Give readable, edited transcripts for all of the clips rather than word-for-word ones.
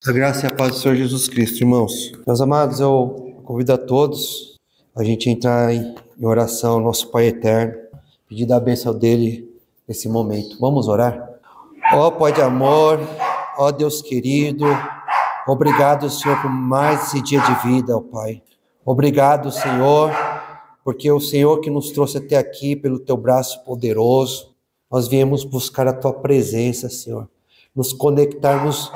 A graça e a paz do Senhor Jesus Cristo, irmãos. Meus amados, eu convido a todos a gente entrar em oração ao nosso Pai Eterno, pedir a bênção dele nesse momento. Vamos orar? Ó Pai de amor, ó Deus querido, obrigado, Senhor, por mais esse dia de vida, ó Pai. Obrigado, Senhor, porque o Senhor que nos trouxe até aqui pelo teu braço poderoso, nós viemos buscar a tua presença, Senhor, nos conectarmos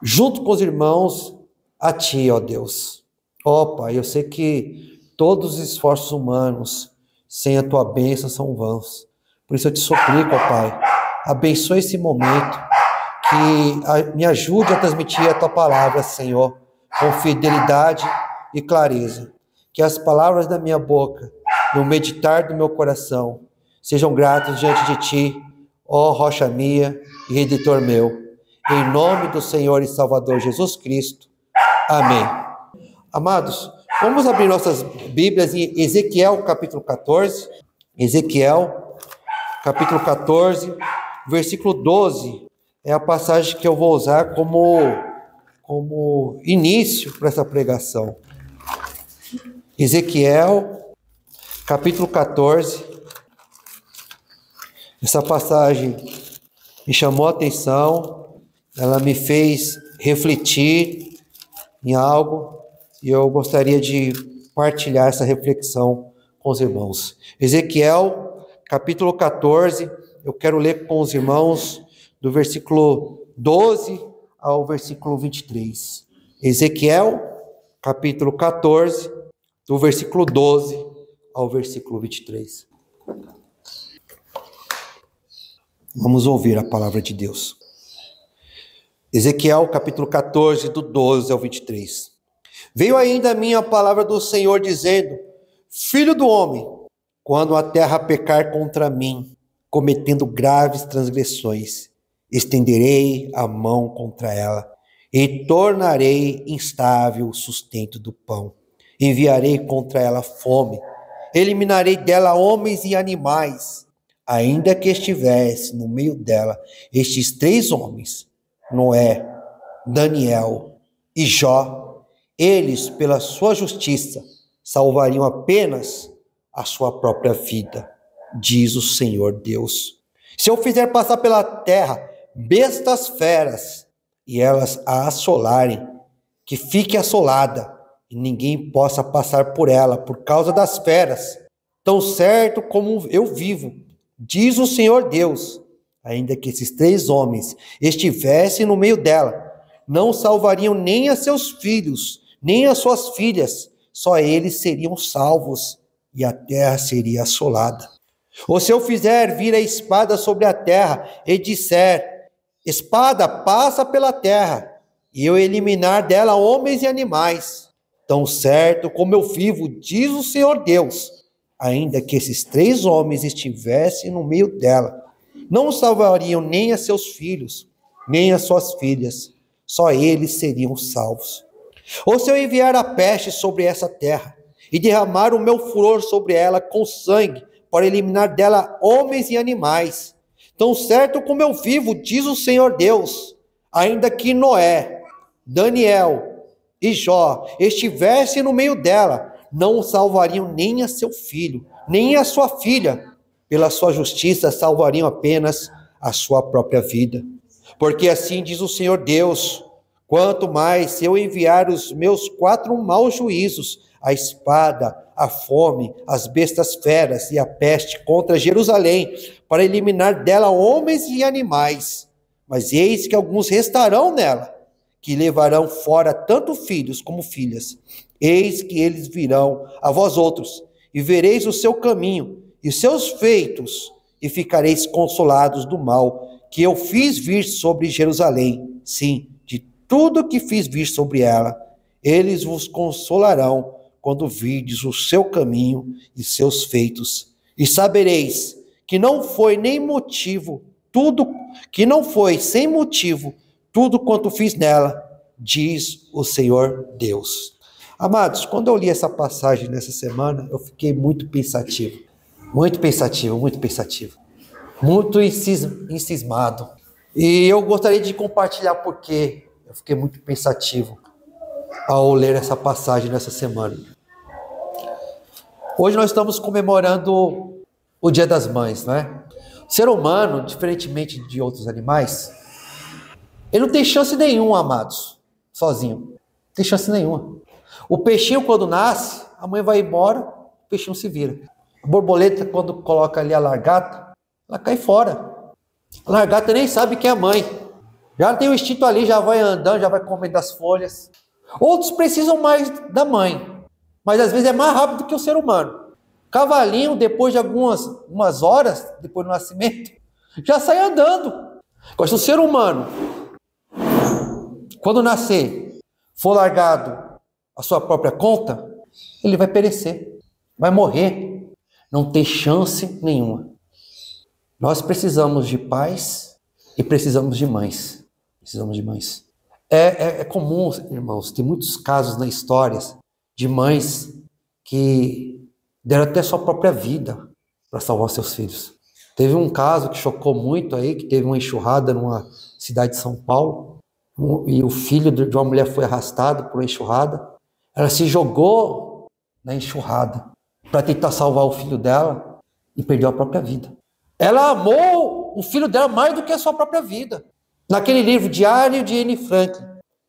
junto com os irmãos a ti, ó Deus. Ó Pai, eu sei que todos os esforços humanos sem a tua bênção são vãos. Por isso eu te suplico, ó Pai, abençoe esse momento, que me ajude a transmitir a tua palavra, Senhor, com fidelidade e clareza. Que as palavras da minha boca e o meditar do meu coração sejam gratos diante de ti, ó rocha minha e redentor meu. Em nome do Senhor e Salvador Jesus Cristo. Amém. Amados, vamos abrir nossas Bíblias em Ezequiel capítulo 14. Ezequiel capítulo 14, versículo 12. É a passagem que eu vou usar como início para essa pregação. Ezequiel capítulo 14. Essa passagem me chamou a atenção. Ela me fez refletir em algo e eu gostaria de partilhar essa reflexão com os irmãos. Ezequiel, capítulo 14, eu quero ler com os irmãos do versículo 12 ao versículo 23. Ezequiel, capítulo 14, do versículo 12 ao versículo 23. Vamos ouvir a palavra de Deus. Ezequiel capítulo 14, do 12 ao 23. Veio ainda a mim a palavra do Senhor, dizendo: Filho do homem, quando a terra pecar contra mim, cometendo graves transgressões, estenderei a mão contra ela, e tornarei instável o sustento do pão. Enviarei contra ela fome, eliminarei dela homens e animais, ainda que estivesse no meio dela estes 3 homens, Noé, Daniel e Jó, eles, pela sua justiça, salvariam apenas a sua própria vida, diz o Senhor Deus. Se eu fizer passar pela terra bestas feras, e elas a assolarem, que fique assolada, e ninguém possa passar por ela por causa das feras, tão certo como eu vivo, diz o Senhor Deus, ainda que esses 3 homens estivessem no meio dela, não salvariam nem a seus filhos, nem as suas filhas, só eles seriam salvos, e a terra seria assolada. Ou se eu fizer vir a espada sobre a terra, e disser: espada, passa pela terra, e eu eliminar dela homens e animais, tão certo como eu vivo, diz o Senhor Deus, ainda que esses 3 homens estivessem no meio dela, não salvariam nem a seus filhos, nem as suas filhas, só eles seriam salvos. Ou se eu enviar a peste sobre essa terra, e derramar o meu furor sobre ela com sangue, para eliminar dela homens e animais, tão certo como eu vivo, diz o Senhor Deus, ainda que Noé, Daniel e Jó estivessem no meio dela, não salvariam nem a seu filho, nem a sua filha, pela sua justiça salvariam apenas a sua própria vida. Porque assim diz o Senhor Deus: quanto mais se eu enviar os meus 4 maus juízos, a espada, a fome, as bestas feras e a peste contra Jerusalém, para eliminar dela homens e animais. Mas eis que alguns restarão nela, que levarão fora tanto filhos como filhas. Eis que eles virão a vós outros, e vereis o seu caminho, e seus feitos, e ficareis consolados do mal que eu fiz vir sobre Jerusalém, sim, de tudo que fiz vir sobre ela. Eles vos consolarão quando virdes o seu caminho e seus feitos, e sabereis que não foi sem motivo tudo quanto fiz nela, diz o Senhor Deus. Amados, quando eu li essa passagem nessa semana, eu fiquei muito pensativo. Muito encismado. E eu gostaria de compartilhar porque Eu fiquei muito pensativo ao ler essa passagem nessa semana. Hoje nós estamos comemorando o Dia das Mães, não é? O ser humano, diferentemente de outros animais, ele não tem chance nenhuma, amados, sozinho. Não tem chance nenhuma. O peixinho, quando nasce, a mãe vai embora, o peixinho se vira. A borboleta, quando coloca ali a largata, ela cai fora. A largata nem sabe que é a mãe. Já tem o instinto ali, já vai andando, já vai comendo as folhas. Outros precisam mais da mãe, mas às vezes é mais rápido que o ser humano. Cavalinho, depois de umas horas, depois do nascimento, já sai andando. Agora, se o ser humano, quando nascer, for largado à sua própria conta, ele vai perecer, vai morrer. Não tem chance nenhuma. Nós precisamos de pais e precisamos de mães. Precisamos de mães. É comum, irmãos, tem muitos casos na história de mães que deram até sua própria vida para salvar seus filhos. Teve um caso que chocou muito aí, que teve uma enxurrada numa cidade de São Paulo, e o filho de uma mulher foi arrastado por uma enxurrada. Ela se jogou na enxurrada para tentar salvar o filho dela e perdeu a própria vida. Ela amou o filho dela mais do que a sua própria vida. Naquele livro Diário de Anne Frank,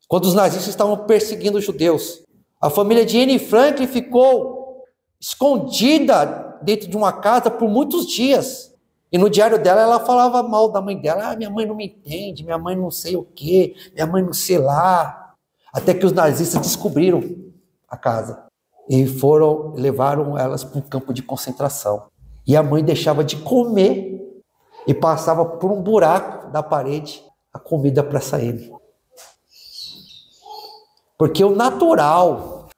quando os nazistas estavam perseguindo os judeus, a família de Anne Frank ficou escondida dentro de uma casa por muitos dias. E no diário dela, ela falava mal da mãe dela. Minha mãe não me entende, minha mãe não sei o quê, minha mãe não sei lá. Até que os nazistas descobriram a casa e levaram elas para um campo de concentração. E a mãe deixava de comer e passava por um buraco da parede a comida para sair. Porque o natural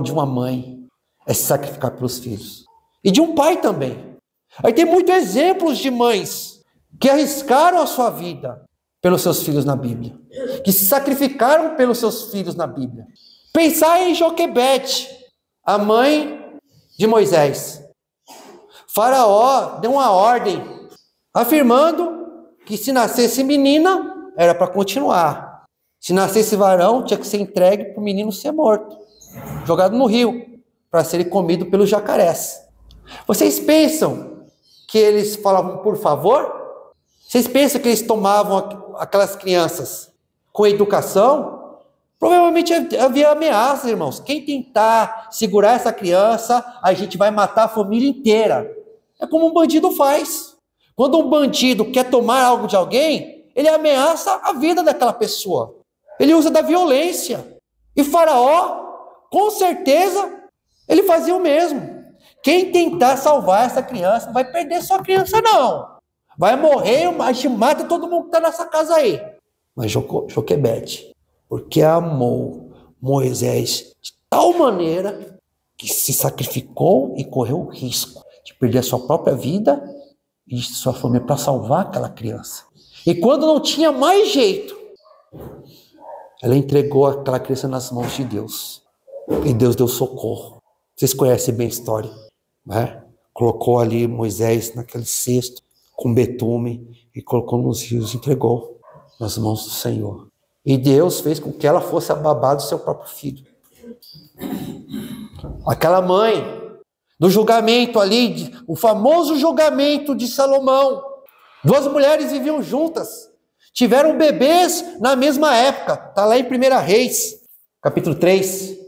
de uma mãe é se sacrificar pelos filhos. E de um pai também. Aí tem muitos exemplos de mães que arriscaram a sua vida pelos seus filhos na Bíblia. Que se sacrificaram pelos seus filhos na Bíblia. Pensar em Joquebede, a mãe de Moisés. Faraó deu uma ordem afirmando que se nascesse menina, era para continuar. Se nascesse varão, tinha que ser entregue para o menino ser morto, jogado no rio, para ser comido pelos jacarés. Vocês pensam que eles falavam por favor? Vocês pensam que eles tomavam aquelas crianças com educação? Provavelmente havia ameaças, irmãos. Quem tentar segurar essa criança, a gente vai matar a família inteira. É como um bandido faz. Quando um bandido quer tomar algo de alguém, ele ameaça a vida daquela pessoa. Ele usa da violência. E Faraó, com certeza, ele fazia o mesmo. Quem tentar salvar essa criança, não vai perder sua criança, não. Vai morrer, a gente mata todo mundo que está nessa casa aí. Mas Joquebede, porque amou Moisés de tal maneira que se sacrificou e correu o risco de perder a sua própria vida e sua família para salvar aquela criança. E quando não tinha mais jeito, ela entregou aquela criança nas mãos de Deus. E Deus deu socorro. Vocês conhecem bem a história, né? Colocou ali Moisés naquele cesto com betume e colocou nos rios e entregou nas mãos do Senhor. E Deus fez com que ela fosse a babá do seu próprio filho. Aquela mãe, no julgamento ali, o famoso julgamento de Salomão. Duas mulheres viviam juntas. Tiveram bebês na mesma época. Está lá em 1 Reis, capítulo 3.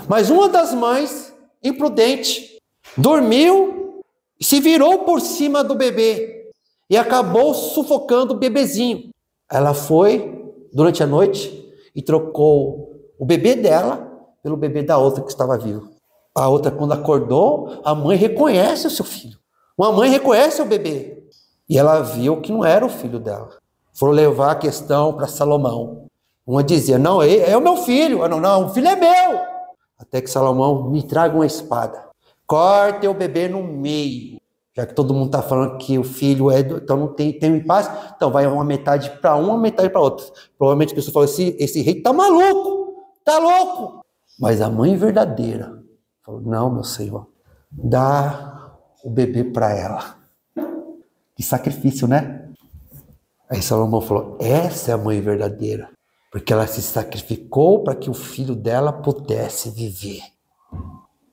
Mas uma das mães, imprudente, dormiu e se virou por cima do bebê. E acabou sufocando o bebezinho. Ela foi, durante a noite, e trocou o bebê dela pelo bebê da outra que estava vivo. A outra, quando acordou, a mãe reconhece o seu filho. Uma mãe reconhece o bebê. E ela viu que não era o filho dela. Foram levar a questão para Salomão. Uma dizia, não, é o meu filho. Não, o filho é meu. Até que Salomão, me traga uma espada. Corte o bebê no meio. Já que todo mundo está falando que o filho é então não tem um impasse. Então vai uma metade para uma metade para outra. Provavelmente a pessoa falou, esse rei está maluco. Está louco. Mas a mãe verdadeira falou, não, meu Senhor, dá o bebê para ela. Que sacrifício, né? Aí Salomão falou, essa é a mãe verdadeira. porque ela se sacrificou para que o filho dela pudesse viver.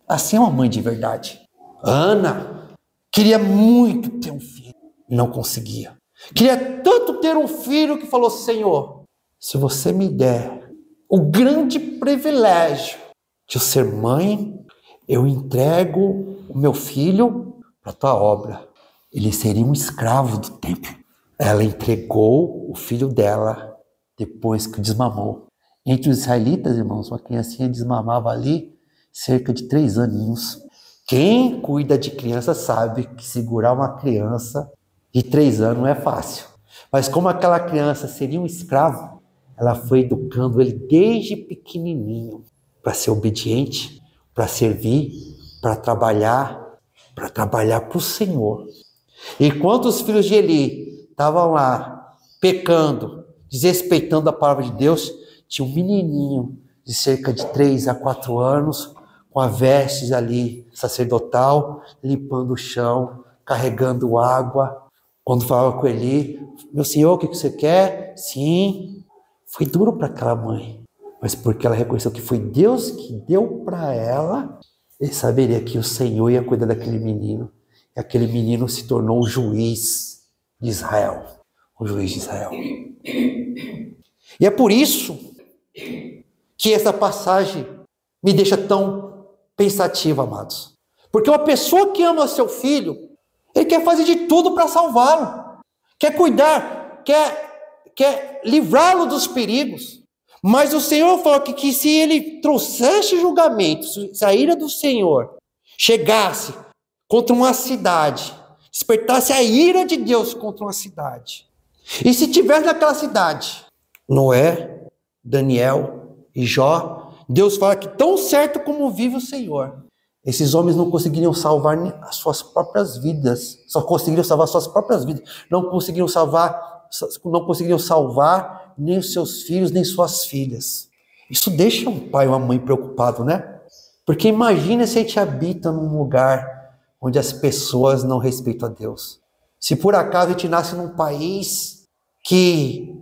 Assim é uma mãe de verdade. Ana queria muito ter um filho e não conseguia. Queria tanto ter um filho que falou: Senhor, se você me der o grande privilégio de eu ser mãe, eu entrego o meu filho para a tua obra. Ele seria um escravo do templo. Ela entregou o filho dela depois que desmamou. Entre os israelitas, irmãos, uma criancinha desmamava ali cerca de 3 aninhos. Quem cuida de criança sabe que segurar uma criança de 3 anos não é fácil. Mas como aquela criança seria um escravo, ela foi educando ele desde pequenininho para ser obediente, para servir, para trabalhar para o Senhor. Enquanto os filhos de Eli estavam lá pecando, desrespeitando a palavra de Deus, tinha um menininho de cerca de 3 a 4 anos, com a vestes ali sacerdotal, limpando o chão, carregando água. Quando falava com Eli: meu senhor, o que você quer? Sim. Foi duro para aquela mãe, mas porque ela reconheceu que foi Deus que deu para ela, ele saberia que o Senhor ia cuidar daquele menino. E aquele menino se tornou o juiz de Israel. O juiz de Israel. E é por isso que essa passagem me deixa tão pensativa, amados. Porque uma pessoa que ama seu filho, ele quer fazer de tudo para salvá-lo. Quer cuidar, quer livrá-lo dos perigos. Mas o Senhor falou que se ele trouxesse julgamento, se a ira do Senhor chegasse contra uma cidade, despertasse a ira de Deus contra uma cidade, e se tivesse naquela cidade Noé, Daniel e Jó, Deus fala que tão certo como vive o Senhor, esses homens não conseguiriam salvar as suas próprias vidas, só conseguiriam salvar suas próprias vidas, não conseguiriam salvar nem os seus filhos, nem suas filhas. Isso deixa um pai ou uma mãe preocupado, né? Porque imagina se a gente habita num lugar onde as pessoas não respeitam a Deus. Se por acaso a gente nasce num país que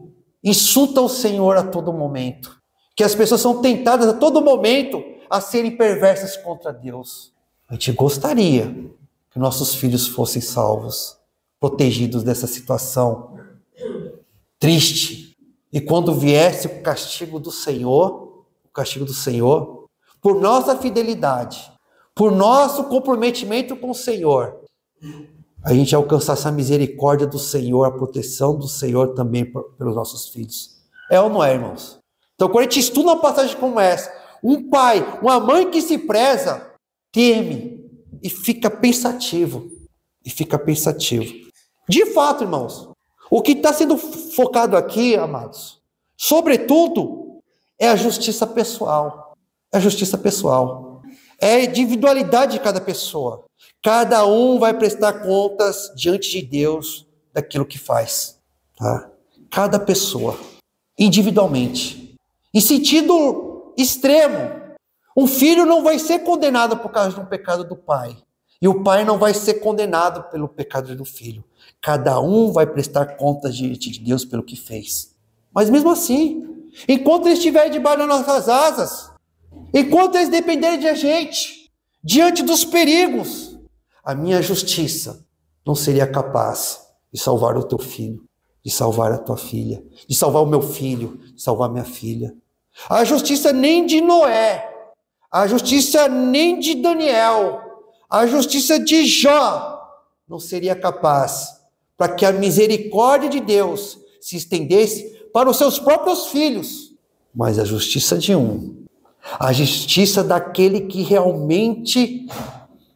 insulta o Senhor a todo momento, que as pessoas são tentadas a todo momento a serem perversas contra Deus. A gente gostaria que nossos filhos fossem salvos, protegidos dessa situação triste. E quando viesse o castigo do Senhor, por nossa fidelidade, por nosso comprometimento com o Senhor, a gente alcançasse a misericórdia do Senhor, a proteção do Senhor também pelos nossos filhos. É ou não é, irmãos? Então, quando a gente estuda uma passagem como essa, um pai, uma mãe que se preza, teme e fica pensativo. De fato, irmãos, o que está sendo focado aqui, amados, sobretudo, é a justiça pessoal. É a individualidade de cada pessoa. Cada um vai prestar contas diante de Deus daquilo que faz. Tá? Cada pessoa, individualmente. Em sentido extremo, um filho não vai ser condenado por causa de um pecado do pai. E o pai não vai ser condenado pelo pecado do filho. Cada um vai prestar contas diante de Deus pelo que fez. Mas mesmo assim, enquanto eles estiverem debaixo das nossas asas, enquanto eles dependerem de a gente, diante dos perigos, a minha justiça não seria capaz de salvar o teu filho, de salvar a tua filha, de salvar o meu filho, de salvar a minha filha. A justiça nem de Noé, a justiça nem de Daniel, a justiça de Jó não seria capaz para que a misericórdia de Deus se estendesse para os seus próprios filhos. Mas a justiça de um, a justiça daquele que realmente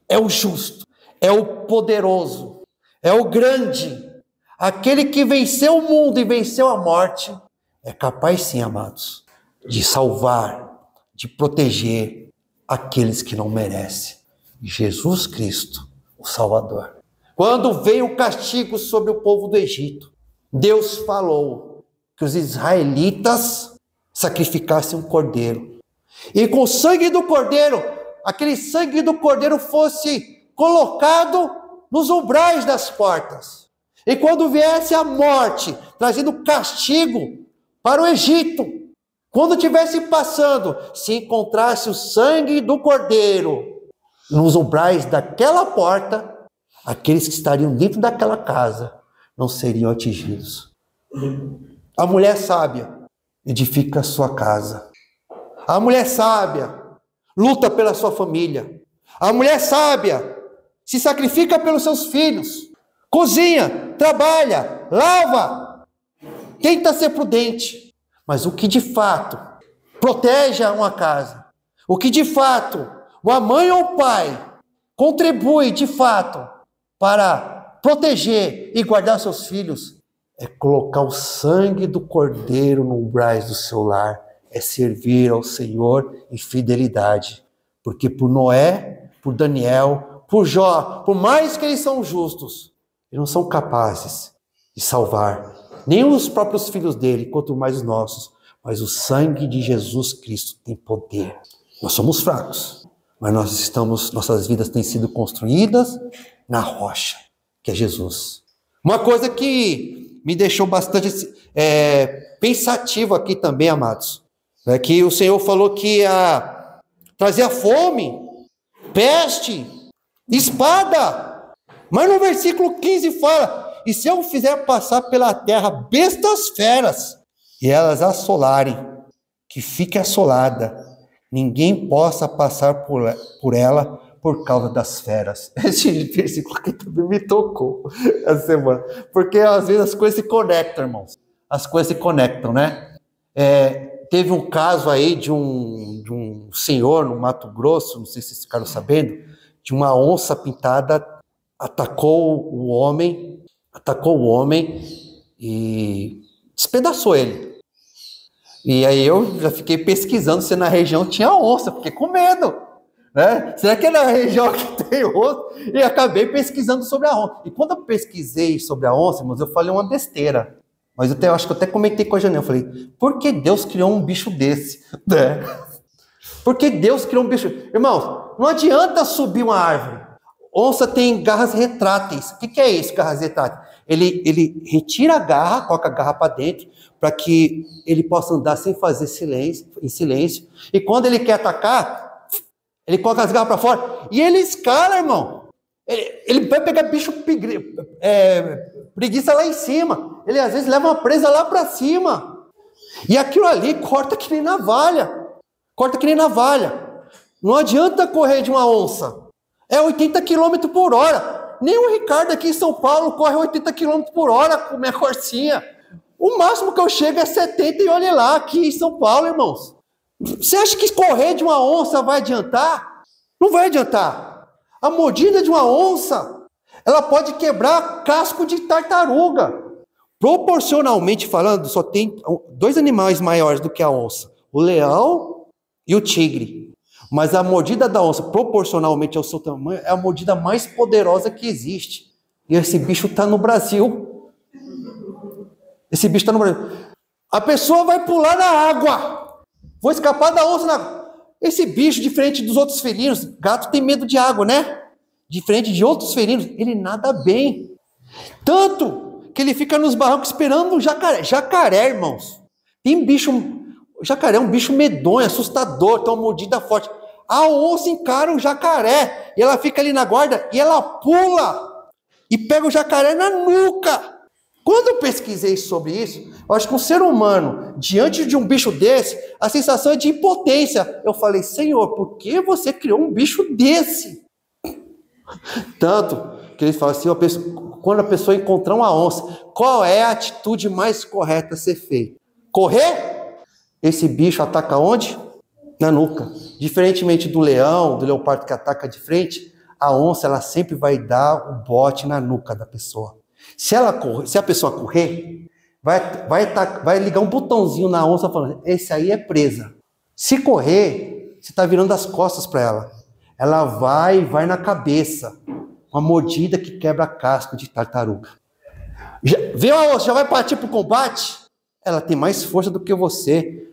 é o justo, é o poderoso, é o grande, aquele que venceu o mundo e venceu a morte, é capaz sim, amados, de salvar, de proteger aqueles que não merecem. Jesus Cristo, o Salvador. Quando veio o castigo sobre o povo do Egito, Deus falou que os israelitas sacrificassem um cordeiro. E com o sangue do cordeiro, aquele sangue do cordeiro fosse colocado nos umbrais das portas. E quando viesse a morte, trazendo castigo para o Egito, Quando estivesse passando, se encontrasse o sangue do cordeiro nos umbrais daquela porta, aqueles que estariam dentro daquela casa não seriam atingidos. A mulher sábia edifica a sua casa. A mulher sábia luta pela sua família. A mulher sábia se sacrifica pelos seus filhos. Cozinha, trabalha, lava. Tenta ser prudente. Mas o que de fato protege uma casa, o que de fato a mãe ou o pai contribui de fato para proteger e guardar seus filhos, é colocar o sangue do cordeiro no umbrais do seu lar, é servir ao Senhor em fidelidade. Porque por Noé, por Daniel, por Jó, por mais que eles são justos, eles não são capazes de salvar nem os próprios filhos dele, quanto mais os nossos. Mas o sangue de Jesus Cristo tem poder. Nós somos fracos, mas nossas vidas têm sido construídas na rocha, que é Jesus. Uma coisa que me deixou bastante pensativo aqui também, amados, é que o Senhor falou que trazia fome, peste, espada. Mas no versículo 15 fala: e se eu fizer passar pela terra bestas feras, e elas assolarem, que fique assolada, ninguém possa passar por ela por causa das feras. Esse versículo aqui também me tocou essa semana, porque às vezes as coisas se conectam, irmãos. As coisas se conectam, né? Teve um caso aí de um senhor no Mato Grosso, não sei se vocês ficaram sabendo, de uma onça pintada atacou o homem e despedaçou ele. E aí eu já fiquei pesquisando se na região tinha onça, fiquei com medo, né? Será que é na região que tem onça? E acabei pesquisando sobre a onça. E quando eu pesquisei sobre a onça, irmãos, eu falei uma besteira. Mas eu acho que eu até comentei com a Janela, eu falei: por que Deus criou um bicho desse? Né? Por que Deus criou um bicho? Irmãos, não adianta subir uma árvore. Onça tem garras retráteis. O que é isso, garras retráteis? Ele retira a garra, coloca a garra para dentro, para que ele possa andar sem fazer em silêncio. E quando ele quer atacar, ele coloca as garras para fora e ele escala, irmão. Ele vai pegar bicho preguiça lá em cima. Ele às vezes leva uma presa lá para cima. E aquilo ali corta que nem navalha. Corta que nem navalha. Não adianta correr de uma onça. É 80 km por hora. Nem o Ricardo aqui em São Paulo corre 80 km por hora com minha corsinha. O máximo que eu chego é 70 e olhe lá, aqui em São Paulo, irmãos. Você acha que correr de uma onça vai adiantar? Não vai adiantar. A mordida de uma onça, ela pode quebrar casco de tartaruga. Proporcionalmente falando, só tem dois animais maiores do que a onça: o leão e o tigre. Mas a mordida da onça, proporcionalmente ao seu tamanho, é a mordida mais poderosa que existe. E esse bicho está no Brasil. Esse bicho está no Brasil. A pessoa vai pular na água. Vou escapar da onça na água. Esse bicho, diferente dos outros felinos, gato tem medo de água, né? Diferente de outros felinos, ele nada bem. Tanto que ele fica nos barrancos esperando um jacaré. Jacaré, irmãos. Tem bicho... O jacaré é um bicho medonho, assustador, tem uma mordida forte. A onça encara o jacaré, e ela fica ali na guarda, e ela pula, e pega o jacaré na nuca. Quando eu pesquisei sobre isso, eu acho que um ser humano, diante de um bicho desse, a sensação é de impotência. Eu falei: Senhor, por que você criou um bicho desse? Tanto que ele fala assim: quando a pessoa encontrar uma onça, qual é a atitude mais correta a ser feita? Correr? Esse bicho ataca onde? Na nuca. Diferentemente do leão, do leopardo que ataca de frente, a onça ela sempre vai dar o bote na nuca da pessoa. Se a pessoa correr, vai ligar um botãozinho na onça falando: esse aí é presa. Se correr, você está virando as costas para ela. Ela vai na cabeça. Uma mordida que quebra casco de tartaruga. Vê a onça, já vai partir para o combate? Ela tem mais força do que você.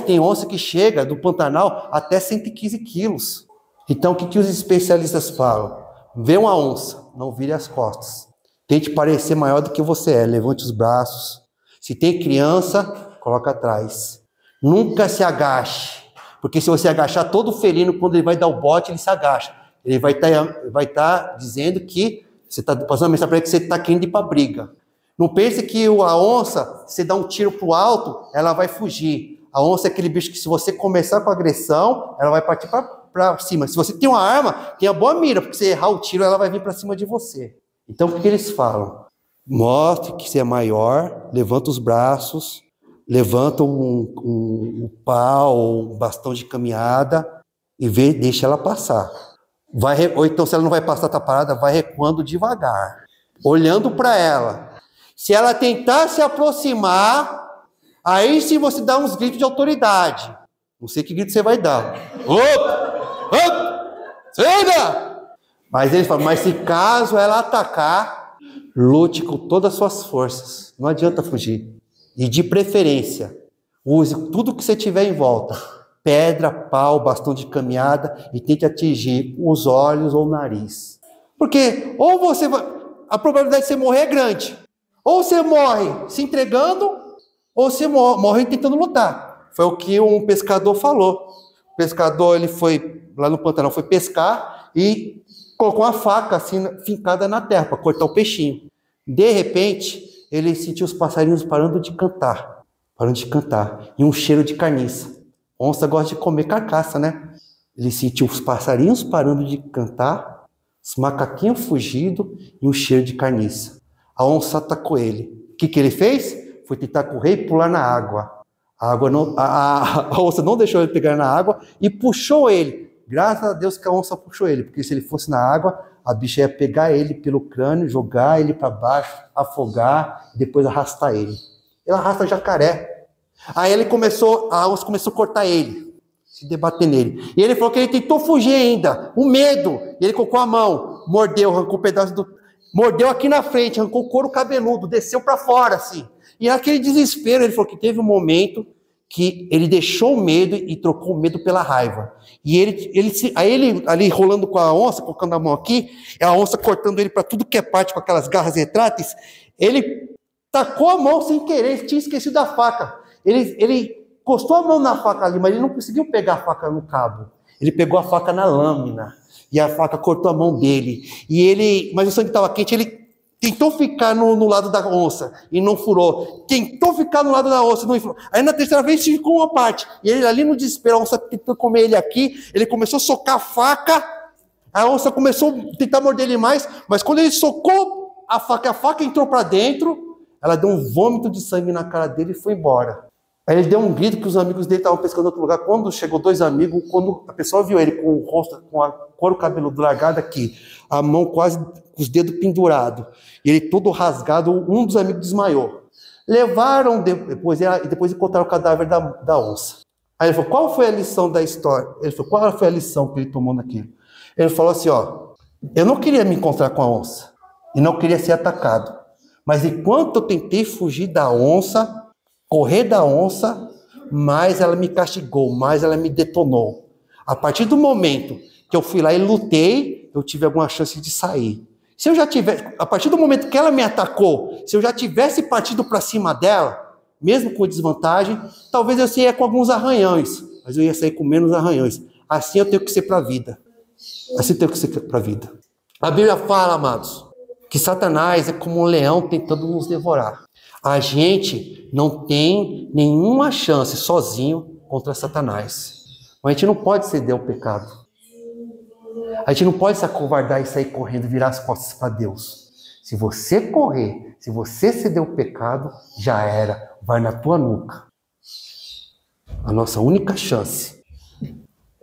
Tem onça que chega do Pantanal até 115 quilos. Então, o que os especialistas falam? Vê uma onça, não vire as costas. Tente parecer maior do que você é. Levante os braços. Se tem criança, coloca atrás. Nunca se agache. Porque se você agachar, todo felino, quando ele vai dar o bote, ele se agacha. Ele vai tá dizendo que você está passando uma mensagem para ele que você está querendo ir para a briga. Não pense que a onça, se você dá um tiro para o alto, ela vai fugir. A onça é aquele bicho que, se você começar com agressão, ela vai partir para cima. Se você tem uma arma, tenha boa mira, porque se errar o tiro, ela vai vir para cima de você. Então, o que eles falam? Mostre que você é maior, levanta os braços, levanta um pau, um bastão de caminhada e deixa ela passar. Ou então, se ela não vai passar, tá parada, vai recuando devagar, olhando para ela. Se ela tentar se aproximar, aí sim você dá uns gritos de autoridade. Não sei que grito você vai dar. Saída! Mas ele fala, mas se caso ela atacar, lute com todas as suas forças. Não adianta fugir. E de preferência, use tudo que você tiver em volta. Pedra, pau, bastão de caminhada, e tente atingir os olhos ou o nariz. Porque ou você vai, a probabilidade de você morrer é grande. Ou você morre se entregando, ou você morre tentando lutar. Foi o que um pescador falou. O pescador, ele foi lá no Pantanal, foi pescar e colocou uma faca assim, fincada na terra, para cortar o peixinho. De repente, ele sentiu os passarinhos parando de cantar. E um cheiro de carniça. Onça gosta de comer carcaça, né? Ele sentiu os passarinhos parando de cantar, os macaquinhos fugindo e um cheiro de carniça. A onça atacou ele. O que ele fez? Foi tentar correr e pular na água. A onça não deixou ele pegar na água e puxou ele. Graças a Deus que a onça puxou ele, porque se ele fosse na água, a bicha ia pegar ele pelo crânio, jogar ele para baixo, afogar e depois arrastar ele. Ela arrasta jacaré. Aí a onça começou a cortar ele, se debater nele. E ele falou que ele tentou fugir ainda, o medo. E ele colocou a mão, mordeu, arrancou um pedaço mordeu aqui na frente, arrancou o couro cabeludo, desceu para fora assim. E naquele desespero, ele falou que teve um momento que ele deixou o medo e trocou o medo pela raiva. E ele ali rolando com a onça, colocando a mão aqui, a onça cortando ele para tudo que é parte com aquelas garras retráteis, ele tacou a mão sem querer, tinha esquecido da faca. Ele encostou a mão na faca ali, mas ele não conseguiu pegar a faca no cabo. Ele pegou a faca na lâmina. E a faca cortou a mão dele. Mas o sangue estava quente, ele tentou ficar no lado da onça e não furou. Tentou ficar no lado da onça e não furou. Aí na terceira vez ficou uma parte. E ele ali no desespero, a onça tentou comer ele aqui, ele começou a socar a faca, a onça começou a tentar morder ele mais, mas quando ele socou a faca entrou para dentro, ela deu um vômito de sangue na cara dele e foi embora. Aí ele deu um grito que os amigos dele estavam pescando em outro lugar. Quando chegou dois amigos, quando a pessoa viu ele com o rosto, com a couro cabeludo largado aqui, a mão quase com os dedos pendurados, e ele todo rasgado, um dos amigos desmaiou. Levaram depois encontraram o cadáver da onça. Aí ele falou, qual foi a lição da história? Ele falou, qual foi a lição que ele tomou naquilo? Ele falou assim, eu não queria me encontrar com a onça, e não queria ser atacado. Mas enquanto eu tentei fugir da onça, correr da onça, mais ela me castigou, mais ela me detonou. A partir do momento que eu fui lá e lutei, eu tive alguma chance de sair. Se eu já tivesse, a partir do momento que ela me atacou, se eu já tivesse partido para cima dela, mesmo com desvantagem, talvez eu saia com alguns arranhões, mas eu ia sair com menos arranhões. Assim eu tenho que ser para a vida. Assim eu tenho que ser para a vida. A Bíblia fala, amados, que Satanás é como um leão tentando nos devorar. A gente não tem nenhuma chance sozinho contra Satanás. Mas a gente não pode ceder ao pecado. A gente não pode se acovardar e sair correndo e virar as costas para Deus. Se você correr, se você ceder ao pecado, já era. Vai na tua nuca. A nossa única chance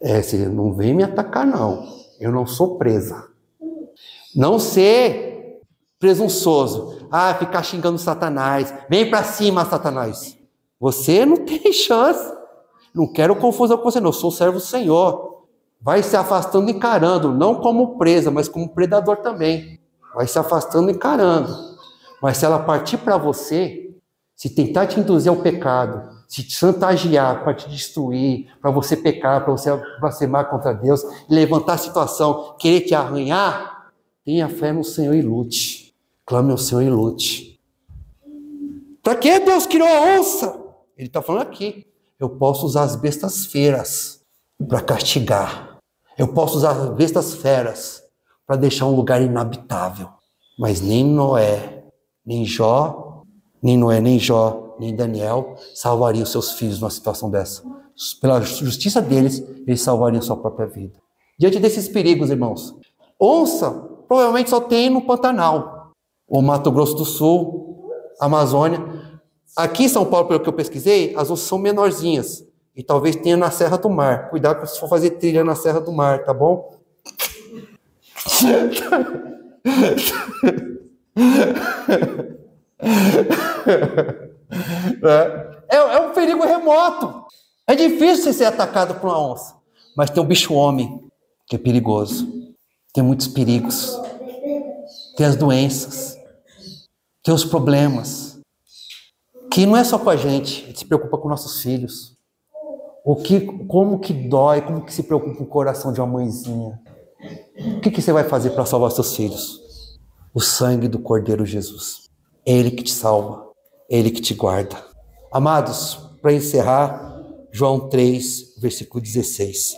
é, se não vem me atacar não. Eu não sou presa. Não ser presunçoso. Ficar xingando Satanás. Vem para cima, Satanás. Você não tem chance. Não quero confusão com você, não. Eu sou servo do Senhor. Vai se afastando e encarando. Não como presa, mas como predador também. Vai se afastando e encarando. Mas se ela partir para você, se tentar te induzir ao pecado, se te chantagear para te destruir, para você pecar, para você blasfemar contra Deus, levantar a situação, querer te arranhar, tenha fé no Senhor e lute. Clame ao Senhor e lute. Para que Deus criou a onça? Ele está falando aqui. Eu posso usar as bestas feras para castigar. Eu posso usar as bestas feras para deixar um lugar inabitável. Mas nem Noé, nem Jó, nem Daniel salvariam seus filhos numa situação dessa. Pela justiça deles, eles salvariam sua própria vida. Diante desses perigos, irmãos, onça provavelmente só tem no Pantanal, ou Mato Grosso do Sul, Amazônia. Aqui em São Paulo, pelo que eu pesquisei, as onças são menorzinhas. E talvez tenha na Serra do Mar. Cuidado se for fazer trilha na Serra do Mar, tá bom? É um perigo remoto. É difícil você ser atacado por uma onça. Mas tem um bicho-homem que é perigoso. Tem muitos perigos. Tem as doenças. Tem os problemas. Que não é só com a gente se preocupa com nossos filhos. Como que dói, como que se preocupa o coração de uma mãezinha. O que você vai fazer para salvar seus filhos? O sangue do Cordeiro Jesus. É Ele que te salva. É Ele que te guarda. Amados, para encerrar, João 3, versículo 16.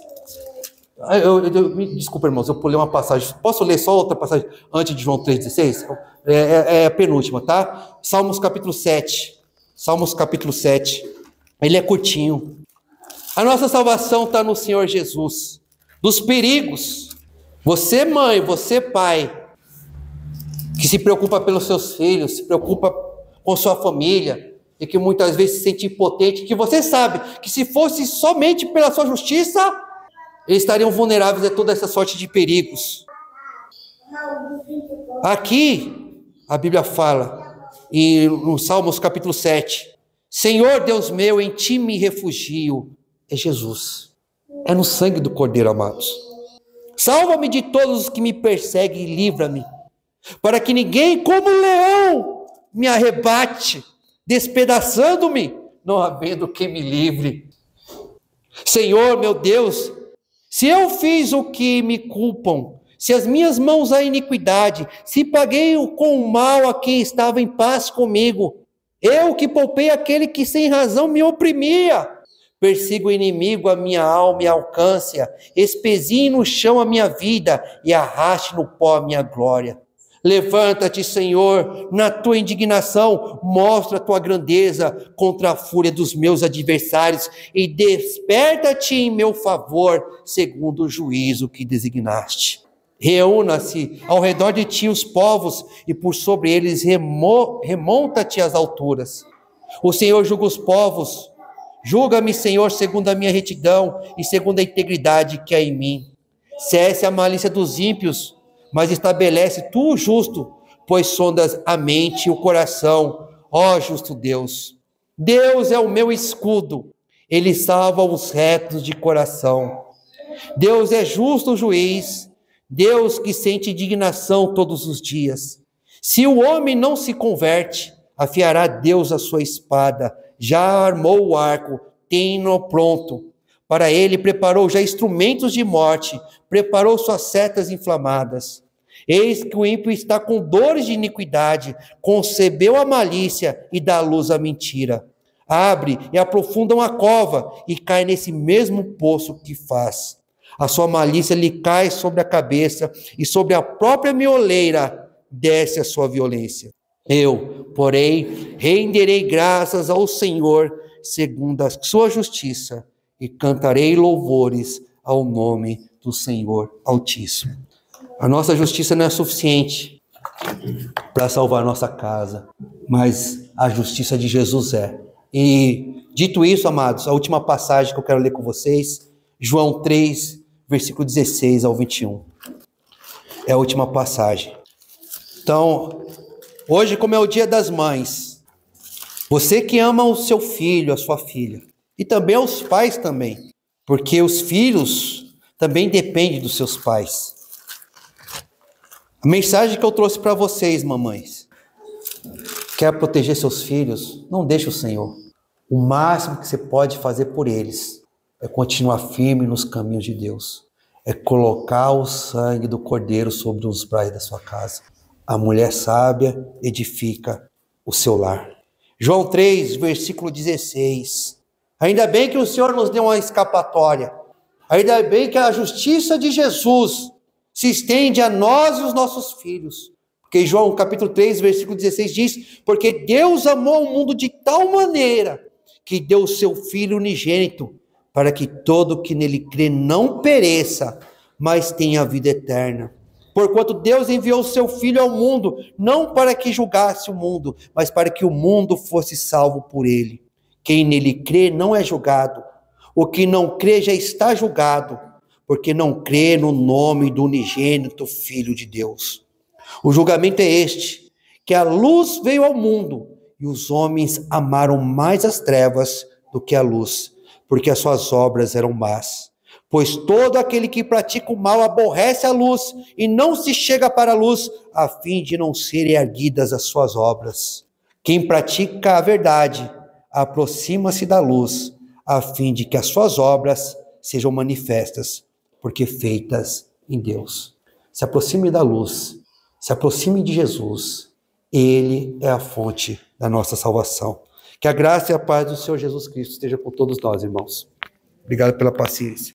Me desculpa, irmãos, eu pulei uma passagem. Posso ler só outra passagem antes de João 3,16? É a penúltima, tá? Salmos capítulo 7. Salmos capítulo 7. Ele é curtinho. A nossa salvação está no Senhor Jesus. Dos perigos. Você, mãe, você, pai, que se preocupa pelos seus filhos, se preocupa com sua família, e que muitas vezes se sente impotente, que você sabe que se fosse somente pela sua justiça, eles estariam vulneráveis a toda essa sorte de perigos. Aqui, a Bíblia fala, e no Salmos capítulo 7, Senhor Deus meu, em ti me refugio. É Jesus. É no sangue do Cordeiro, amados. Salva-me de todos os que me perseguem e livra-me, para que ninguém como um leão me arrebate, despedaçando-me, não havendo quem me livre. Senhor, meu Deus, se eu fiz o que me culpam, se as minhas mãos há iniquidade, se paguei com o mal a quem estava em paz comigo, eu que poupei aquele que sem razão me oprimia, persigo o inimigo a minha alma e alcance-a, espezie no chão a minha vida e arraste no pó a minha glória. Levanta-te, Senhor, na tua indignação, mostra a tua grandeza contra a fúria dos meus adversários e desperta-te em meu favor, segundo o juízo que designaste. Reúna-se ao redor de ti os povos e por sobre eles remonta-te às alturas. O Senhor julga os povos. Julga-me, Senhor, segundo a minha retidão e segundo a integridade que há em mim. Cesse a malícia dos ímpios, mas estabelece tu o justo, pois sondas a mente e o coração, ó justo Deus. Deus é o meu escudo, ele salva os retos de coração. Deus é justo juiz, Deus que sente indignação todos os dias. Se o homem não se converte, afiará Deus a sua espada, já armou o arco, tem-no pronto. Para ele preparou já instrumentos de morte, preparou suas setas inflamadas. Eis que o ímpio está com dores de iniquidade, concebeu a malícia e dá luz à mentira. Abre e aprofunda uma cova e cai nesse mesmo poço que faz. A sua malícia lhe cai sobre a cabeça e sobre a própria mioleira desce a sua violência. Eu, porém, renderei graças ao Senhor segundo a sua justiça e cantarei louvores ao nome do Senhor Altíssimo. A nossa justiça não é suficiente para salvar a nossa casa, mas a justiça de Jesus é. E dito isso, amados, a última passagem que eu quero ler com vocês, João 3, versículo 16 ao 21. É a última passagem. Então, hoje, como é o Dia das Mães, você que ama o seu filho, a sua filha, e também os pais também, porque os filhos também dependem dos seus pais. A mensagem que eu trouxe para vocês, mamães, quer proteger seus filhos? Não deixe o Senhor. O máximo que você pode fazer por eles é continuar firme nos caminhos de Deus. É colocar o sangue do Cordeiro sobre os umbrais da sua casa. A mulher sábia edifica o seu lar. João 3, versículo 16. Ainda bem que o Senhor nos deu uma escapatória. Ainda bem que a justiça de Jesus se estende a nós e os nossos filhos. Porque João capítulo 3, versículo 16 diz: porque Deus amou o mundo de tal maneira que deu o seu Filho unigênito, para que todo que nele crê não pereça, mas tenha a vida eterna. Porquanto Deus enviou o seu Filho ao mundo, não para que julgasse o mundo, mas para que o mundo fosse salvo por ele. Quem nele crê não é julgado. O que não crê já está julgado, porque não crê no nome do unigênito Filho de Deus. O julgamento é este, que a luz veio ao mundo, e os homens amaram mais as trevas do que a luz, porque as suas obras eram más. Pois todo aquele que pratica o mal aborrece a luz, e não se chega para a luz, a fim de não serem erguidas as suas obras. Quem pratica a verdade aproxima-se da luz, a fim de que as suas obras sejam manifestas, porque feitas em Deus. Se aproxime da luz, se aproxime de Jesus. Ele é a fonte da nossa salvação. Que a graça e a paz do Senhor Jesus Cristo esteja com todos nós, irmãos. Obrigado pela paciência.